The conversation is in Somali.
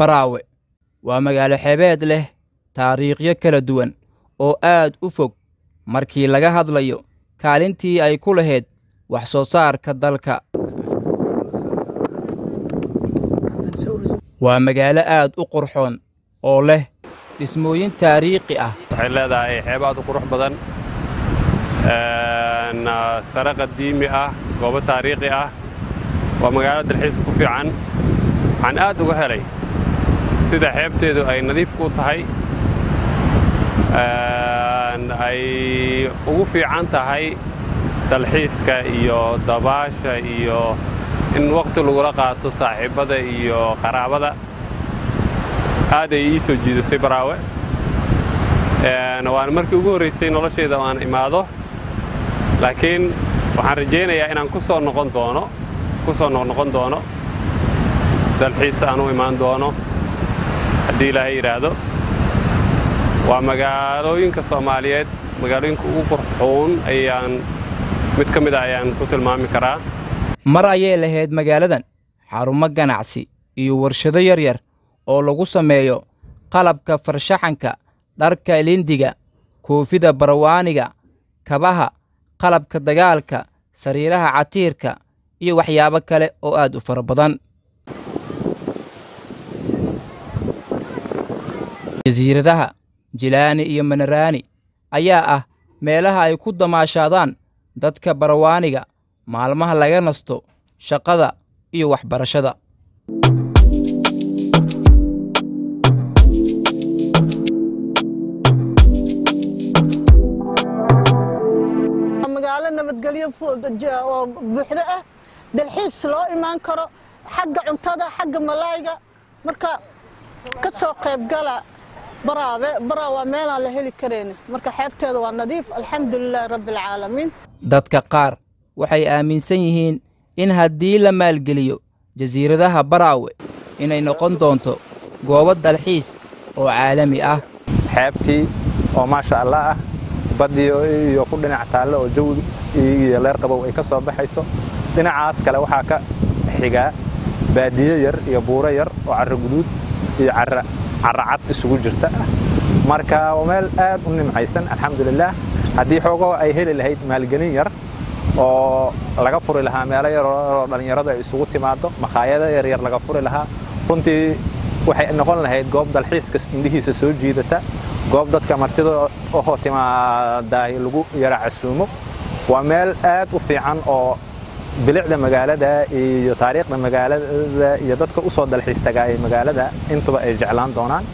Baraawe waa magaalo xeebeed leh taariikhyo kala duwan oo aad u fog markii laga hadlayo kaalintii ay ku lahayd wax soo saarka dalka. waa magaalo aad u qurxoon oo leh dhismooyin taariikhi ah. waxay leedahay xeeb aad u qurux badan, sare qadiimi ah, goobo taariikhi ah. waa magaalo dalxiis ku fiican. waxaan aad uga helay sida xeebteedu ay nadiif ku tahay, ay ugu fiican tahay dalxiiska iyo dabaasha iyo in waqti lagula qaato saaxiibada iyo qaraabada. aad ay ii soo jiidatay Baraawe. waan markii ugu horeysay noloshayda aan imaado, laakiin waxaan rajaynayaa inaan ku soo noqon doono dalxiis aan u imaan doono haddii Ilaahay yiraahdo. waa magaalooyinka Soomaaliyeed magaalooyinka ugu qurxoon ayaan mid ka mid ah ayaan ku tilmaami karaa. mar ayay lahayd magaaladan xarumo ganacsi iyo warshado yaryar oo lagu sameeyo qalabka farshaxanka, dharka lindiga, koofida barawaaniga, kabaha, qalabka dagaalka, sariiraha catiirka iyo waxyaabo kale oo aad u fara badan. jasiiradaha Jilaani iyo Manaraani ayaa ah meelaha ay ku damaashaadaan dadka barawaaniga maalmaha laga nasto shaqada iyo waxbarashada. magaalo nabadgelyo oo buuxda ah, dalxiis loo imaan karo, xagga cuntada, xagga malaayga. marka ka soo qayb gala Baraawe waa meel aan la heli karin. marka xeebteedu waa nadiif, alxamdulillaah rabbil caalamiin. dadka qaar waxay aaminsan yihiin in haddii la maalgeliyo jasiiradaha Baraawe inay noqon doonto goobo dalxiis oo caalami ah. xeebtii oo maasha Allah ah, badiyo iyo ku dhinac taalo oo jawi iyo leer qabow ay ka soo baxayso. dhinacaas kale waxaa ka xiga baadiyo yar iyo buuro yar oo carro guduud iyo carro cad isugu jirta. marka waa meel aad u nimcaysan, alxamdulillaah. haddii xoogoo ay heli lahayd maalgelin yar oo laga furi lahaa meelo yar oo dhalinyarada ay isugu timaado, makhaayado yaryar laga furi lahaa, runtii waxay noqon lahayd goob dalxiiska indhihiisa soo jiidata, goob dadka martida oo timaada lagu yara casuumo. waa meel aad u fiican oo bilicda magaalada iyo taariikhda magaalada iyo dadka u soo dalxiis tagay magaalada intuba ay jeclaan doonaan.